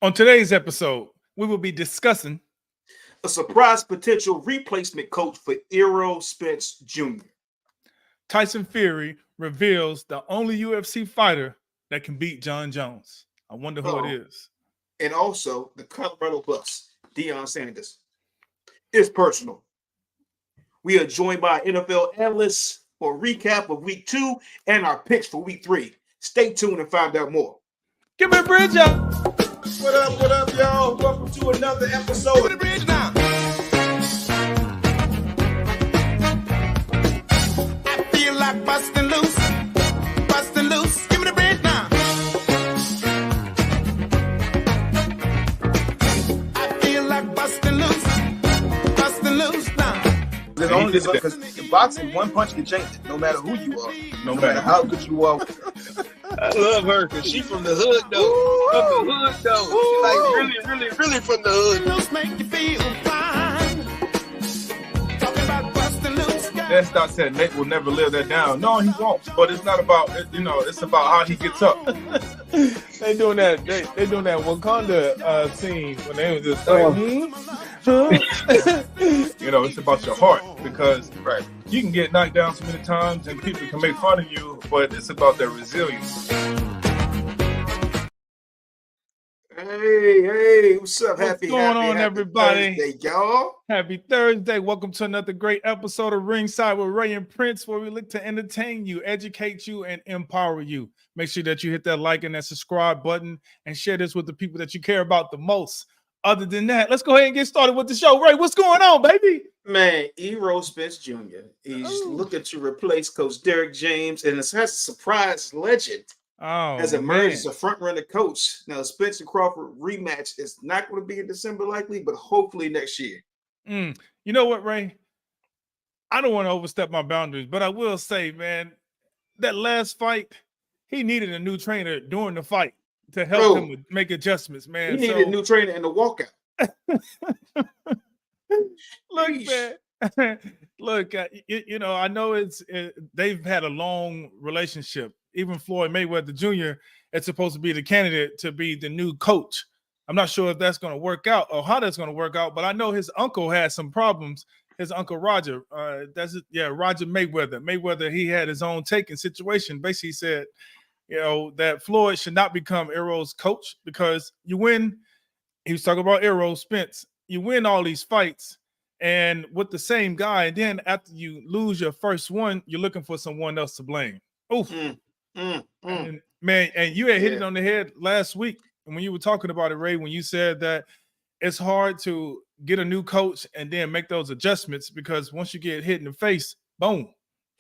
On today's episode, we will be discussing a surprise potential replacement coach for Errol Spence Jr. Tyson Fury reveals the only UFC fighter that can beat Jon Jones. I wonder who it Oh, is. and also the Colorado Buffs, Deion Sanders. It's personal. We are joined by NFL analysts for a recap of week 2 and our picks for week 3. Stay tuned and find out more. Give me a bridge up. What up, y'all? Welcome to another episode. Give me the bridge now. I feel like busting loose. Busting loose. Give me the bridge now. I feel like busting loose. Busting loose now. There's only this because in boxing, one punch can change it, no matter who you are, no matter how good you are. I love her because she from the hood though. From the hood though. She like really from the hood. Loose make you feel fine. Talking about busting loose. That's not said Nate will never live that down. No, he won't. But it's not about it's about how he gets up. They doing that. They doing that Wakanda scene when they was just It's about your heart because you can get knocked down so many times and people can make fun of you, but it's about their resilience. Hey, what's up? What's going on, everybody? Thursday, y'all. Happy Thursday. Welcome to another great episode of Ringside with Ray and Prince, where we look to entertain you, educate you, and empower you. Make sure that you hit that like and that subscribe button and share this with the people that you care about the most. Other than that, let's go ahead and get started with the show. Ray, what's going on, baby? Man, Errol Spence Jr. He's looking to replace Coach Derek James, and has a surprise legend has emerged as a front-runner coach. Now, Spence and Crawford rematch is not going to be in December likely, but hopefully next year. You know what, Ray? I don't want to overstep my boundaries, but I will say, man, that last fight, he needed a new trainer during the fight to help him make adjustments, man. He needed a new trainer in the walkout. Look, man. Look, I know they've had a long relationship. Even Floyd Mayweather Jr. is supposed to be the candidate to be the new coach. I'm not sure if that's going to work out or how that's going to work out, but I know his uncle had some problems. His uncle Roger, Roger Mayweather. Mayweather, he had his own taking situation. Basically said, that Floyd should not become Errol's coach because you win. He was talking about Errol Spence. You win all these fights and with the same guy, and then after you lose your first one, you're looking for someone else to blame. Oof. And, man, and you had hit it on the head last week when you were talking about it, Ray, when you said that it's hard to get a new coach and then make those adjustments because once you get hit in the face, boom,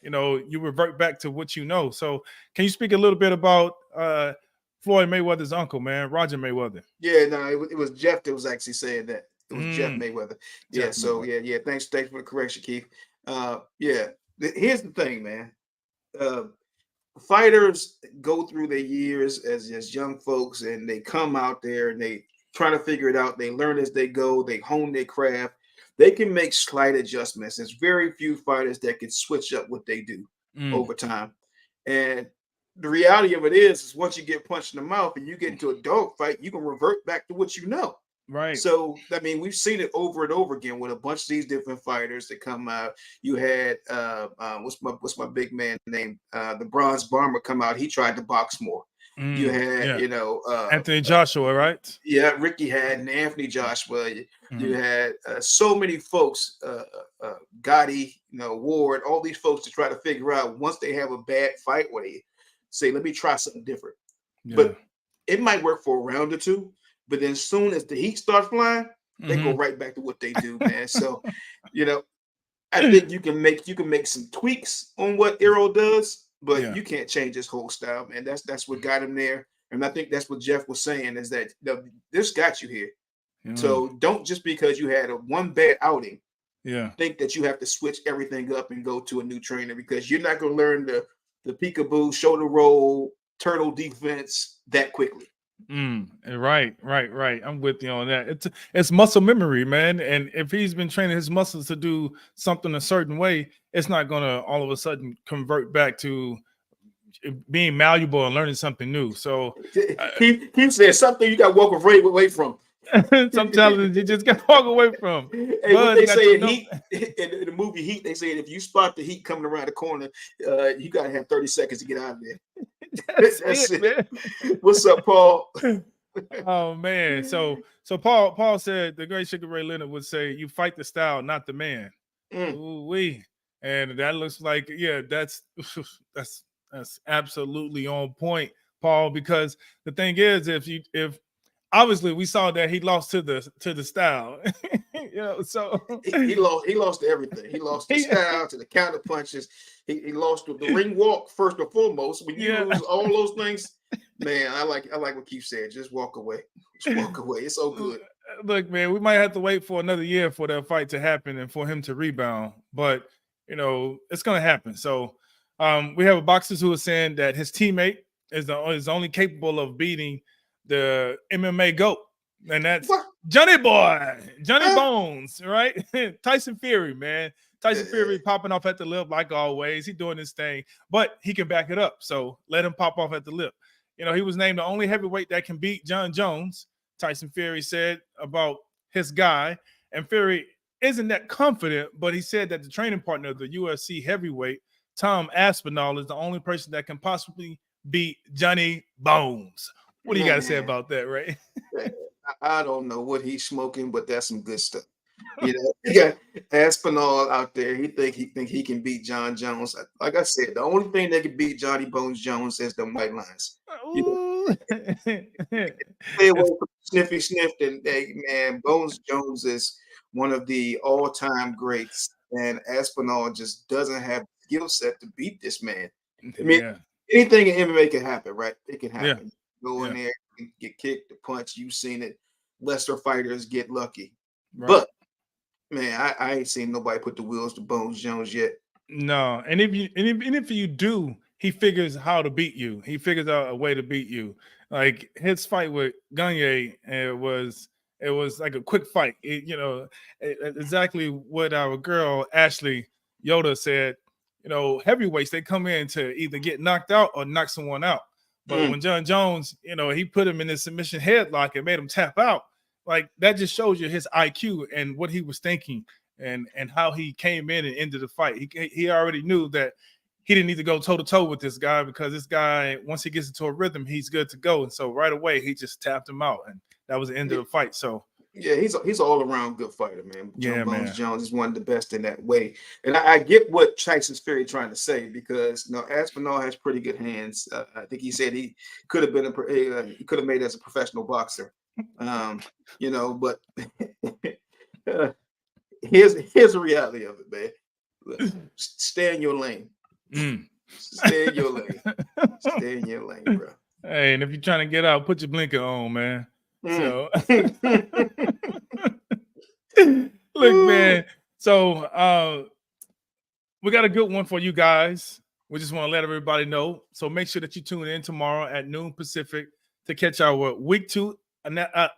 you revert back to what you know. So can you speak a little bit about Floyd Mayweather's uncle, man, Roger Mayweather? Yeah, no, it was Jeff that was actually saying that. It was Jeff Mayweather. Mayweather. Thanks for the correction, Keith. Here's the thing, man. Fighters go through their years as young folks, and they come out there and they try to figure it out. They learn as they go. They hone their craft. They can make slight adjustments. There's very few fighters that can switch up what they do over time. And the reality of it is once you get punched in the mouth and you get into a dog fight, you can revert back to what you know. Right. So, I mean, we've seen it over and over again with a bunch of these different fighters that come out. You had what's my big man name? The Bronze Bomber come out. He tried to box more. You had, Anthony Joshua, right? Yeah, Ricky Hatton, Anthony Joshua. You had so many folks, Gotti, Ward, all these folks to try to figure out once they have a bad fight where they say, let me try something different. Yeah. But it might work for a round or two. But then as soon as the heat starts flying, they go right back to what they do, man. So, I think you can make some tweaks on what Errol does, but you can't change his whole style, man. That's what got him there. And I think that's what Jeff was saying is that this got you here. So don't just because you had one bad outing, think that you have to switch everything up and go to a new trainer because you're not going to learn the peekaboo, shoulder roll, turtle defense that quickly. Right. I'm with you on that. It's muscle memory, man. And if he's been training his muscles to do something a certain way, it's not gonna all of a sudden convert back to being malleable and learning something new. So He said something you got to walk away from. sometimes you just got to walk away from. Hey, what they say in know- Heat, in the movie Heat, they said if you spot the Heat coming around the corner, you got to have 30 seconds to get out of there. That's it, man. What's up, Paul? Oh man, so Paul said the great Sugar Ray Leonard would say, "You fight the style, not the man." Ooh-wee. And that looks like that's absolutely on point, Paul. Because the thing is, if obviously we saw that he lost to the style, so he lost to everything. He lost the style, to the counter punches. He lost to the ring walk first and foremost. When you lose all those things, man, I like what Keith said. Just walk away. Just walk away. It's so good. Look, man, we might have to wait for another year for that fight to happen and for him to rebound, but it's going to happen. So we have boxers who are saying that his teammate is only capable of beating the MMA GOAT, and that's Johnny Bones, right? Tyson Fury, man. Tyson Fury popping off at the lip like always. He's doing his thing, but he can back it up. So let him pop off at the lip. He was named the only heavyweight that can beat Jon Jones. Tyson Fury said about his guy, and Fury isn't that confident, but he said that the training partner of the UFC heavyweight, Tom Aspinall, is the only person that can possibly beat Johnny Bones. What do you got to say about that, Ray? I don't know what he's smoking, but that's some good stuff. You got Aspinall out there. He think he can beat Jon Jones. Like I said, the only thing that can beat Johnny Bones Jones is the white lines. Stay away from sniffy sniff. And man, Bones Jones is one of the all-time greats, and Aspinall just doesn't have the skill set to beat this man. I mean, anything in MMA can happen, right? It can happen. Go in there, get kicked, the punch. You've seen it. Lesser fighters get lucky, but man, I ain't seen nobody put the wheels to Bones Jones yet. No, and if you do, he figures how to beat you. He figures out a way to beat you. Like his fight with Gagne, it was like a quick fight. Exactly what our girl Ashley Yoda said. Heavyweights, they come in to either get knocked out or knock someone out. But when Jon Jones, he put him in his submission headlock and made him tap out. Like that just shows you his IQ and what he was thinking and how he came in and ended the fight. He already knew that he didn't need to go toe-to-toe with this guy, because this guy, once he gets into a rhythm, he's good to go. And so right away, he just tapped him out, and that was the end of the fight. So yeah, he's an all-around good fighter, man. Bones Jones is one of the best in that way. And I get what Tyson Fury trying to say, because Aspinall has pretty good hands. I think he said he could have been he could have made it as a professional boxer. But here's the reality of it, man. Look, stay in your lane. Stay in your lane. Stay in your lane, bro. Hey, and if you're trying to get out, put your blinker on, man. So look, man. So we got a good one for you guys. We just want to let everybody know. So make sure that you tune in tomorrow at noon Pacific to catch our week 2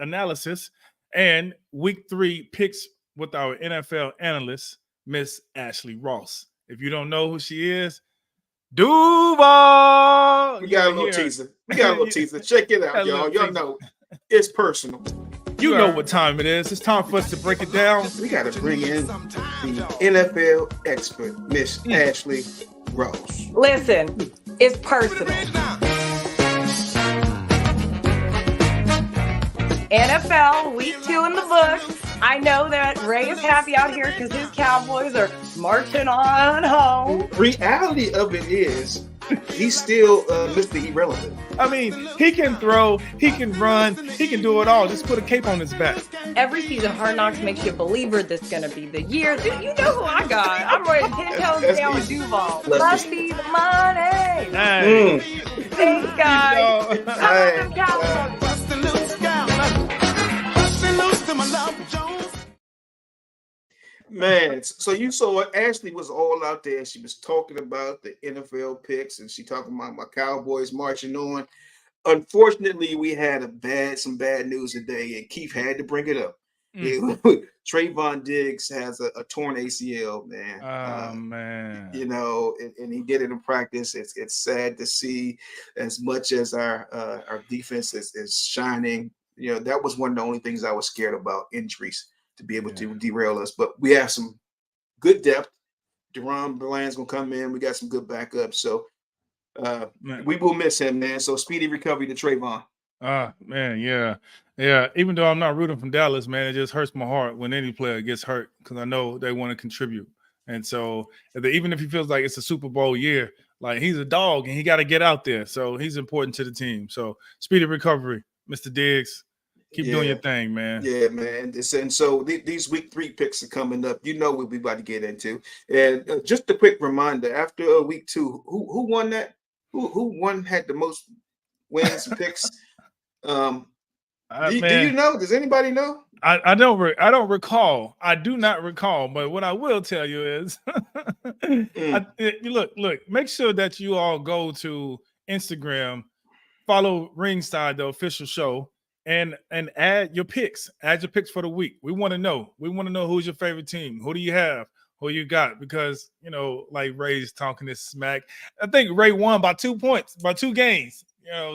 analysis and week 3 picks with our NFL analyst, Miss Ashley Ross. If you don't know who she is, Duval. We got a little teaser. Check it out, y'all. Y'all know it's personal. You know what time it is. It's time for us to break it down. We got to bring in the NFL expert, Miss Ashley Ross. Listen, it's personal. NFL week 2 in the books. I know that Ray is happy out here because his Cowboys are marching on home. Reality of it is, he's still Mr. Irrelevant. I mean, he can throw, he can run, he can do it all. Just put a cape on his back. Every season, Hard Knocks makes you a believer this is going to be the year. You know who I got. I'm ready to 10 toes down with Duval. Must be the money. Nice. Thanks, guys. Come on, Cowboys. Bustin' loose, gal. Bustin' loose to my love, Jones. Man, so you saw Ashley was all out there. She was talking about the NFL picks, and she talking about my Cowboys marching on. Unfortunately, we had some bad news today, and Keith had to bring it up. Trayvon Diggs has a torn ACL, man. Oh man. You know, and he did it in practice. It's sad to see, as much as our defense is shining. You know, that was one of the only things I was scared about, injuries to be able to derail us. But we have some good depth. Deron Bland's gonna come in. We got some good backups. So we will miss him, man. So speedy recovery to Trayvon. Man, yeah. Even though I'm not rooting from Dallas, man, it just hurts my heart when any player gets hurt because I know they want to contribute. And so even if he feels like it's a Super Bowl year, like he's a dog and he got to get out there. So he's important to the team. So speedy recovery, Mr. Diggs. Keep doing your thing, man. Yeah, man. And so these week 3 picks are coming up. You know what we're about to get into. And just a quick reminder: after week 2, who won that? Who won? Had the most wins and picks? Do you know? Does anybody know? I don't recall. I do not recall. But what I will tell you is, look. Make sure that you all go to Instagram, follow Ringside, the official show, and add your picks. Add your picks for the week. We want to know. We want to know who's your favorite team. Who do you have? Who you got? Because like Ray's talking this smack. I think Ray won by 2 points, by 2 games.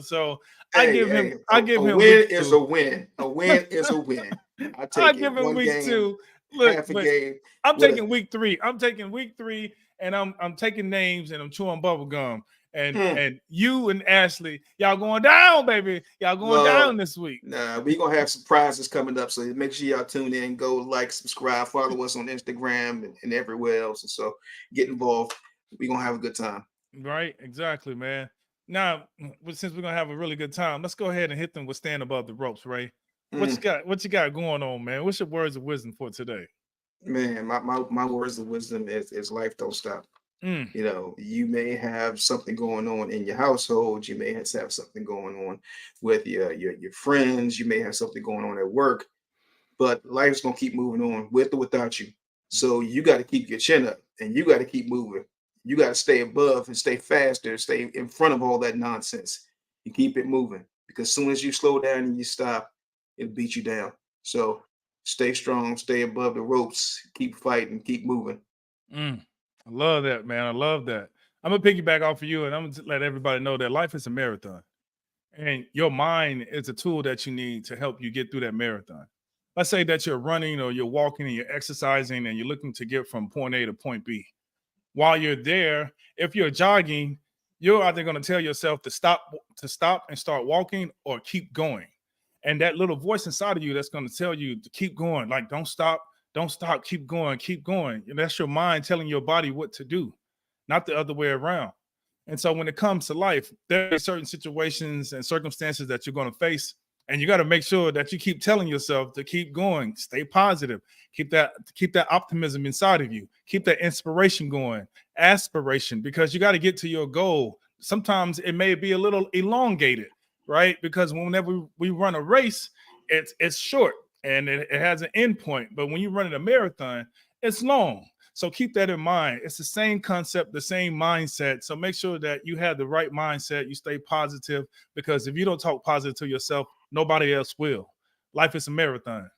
So I give him a win is a win. A win is a win. I give him week game, 2. Look, half a game. I'm taking week 3. I'm taking week 3, and I'm taking names and I'm chewing bubble gum. And you and Ashley, y'all going down, baby. Y'all going down this week. Nah, we're gonna have some prizes coming up. So make sure y'all tune in, go like, subscribe, follow us on Instagram and everywhere else. And so get involved. We're gonna have a good time. Right, exactly, man. Now, since we're gonna have a really good time, let's go ahead and hit them with Stand Above the Ropes, Ray. What you got going on, man? What's your words of wisdom for today? Man, my words of wisdom is life don't stop. You may have something going on in your household. You may have something going on with your friends. You may have something going on at work, but life's gonna keep moving on with or without you. So you got to keep your chin up and you got to keep moving. You got to stay above and stay faster, stay in front of all that nonsense. You keep it moving, because as soon as you slow down and you stop, it'll beat you down. So stay strong, stay above the ropes, keep fighting, keep moving. I love that, man. I love that. I'm gonna piggyback off of you, and I'm gonna let everybody know that life is a marathon, and your mind is a tool that you need to help you get through that marathon. Let's say that you're running or you're walking and you're exercising and you're looking to get from point A to point B. While you're there, if you're jogging, you're either going to tell yourself to stop and start walking, or keep going. And that little voice inside of you that's going to tell you to keep going, like don't stop, keep going, keep going. And that's your mind telling your body what to do, not the other way around. And so when it comes to life, there are certain situations and circumstances that you're going to face, and you got to make sure that you keep telling yourself to keep going, stay positive, keep that optimism inside of you, keep that inspiration going, aspiration, because you got to get to your goal. Sometimes it may be a little elongated, right? Because whenever we run a race, it's short and it has an end point. But when you're running a marathon, it's long. So keep that in mind. It's the same concept, the same mindset. So make sure that you have the right mindset. You stay positive, because if you don't talk positive to yourself, nobody else will. Life is a marathon.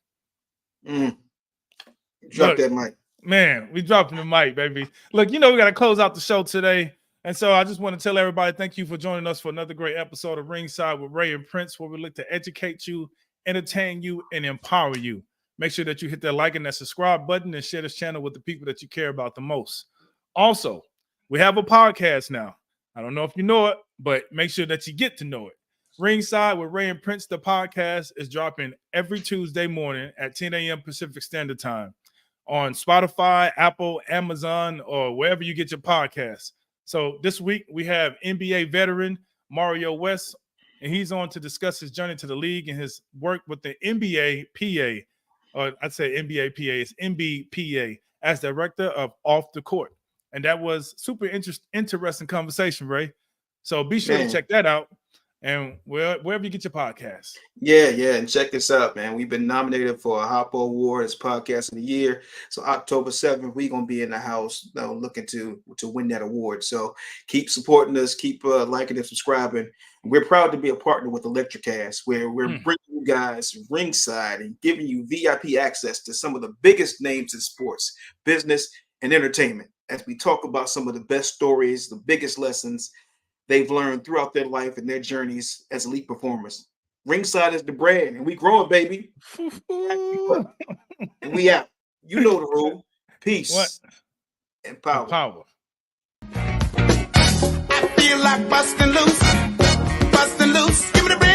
Drop that mic. Man, we dropping the mic, baby. Look, we got to close out the show today. And so I just want to tell everybody, thank you for joining us for another great episode of Ringside with Ray and Prince, where we look to educate you, entertain you, and empower you. Make sure that you hit that like and that subscribe button and share this channel with the people that you care about the most. Also, we have a podcast now. I don't know if you know it, but make sure that you get to know it. Ringside with Ray and Prince, the podcast, is dropping every Tuesday morning at 10 a.m. Pacific Standard Time on Spotify, Apple, Amazon, or wherever you get your podcasts. So this week we have NBA veteran Mario West, and he's on to discuss his journey to the league and his work with the NBA PA. Or I'd say NBA PA, it's NBPA, as director of Off the Court. And that was super interesting conversation, Ray. So be sure to check that out. And wherever you get your podcast. Yeah. And check this out, man. We've been nominated for a Hoppo Award as Podcast of the Year. So October 7th, we're going to be in the house looking to win that award. So keep supporting us, keep liking and subscribing. We're proud to be a partner with Electricast, where we're bringing you guys Ringside and giving you VIP access to some of the biggest names in sports, business, and entertainment as we talk about some of the best stories, the biggest lessons they've learned throughout their life and their journeys as elite performers. Ringside is the brand, and we growing, baby. And we out. You know the rule. Peace and power. I feel like busting loose, busting loose. Give me the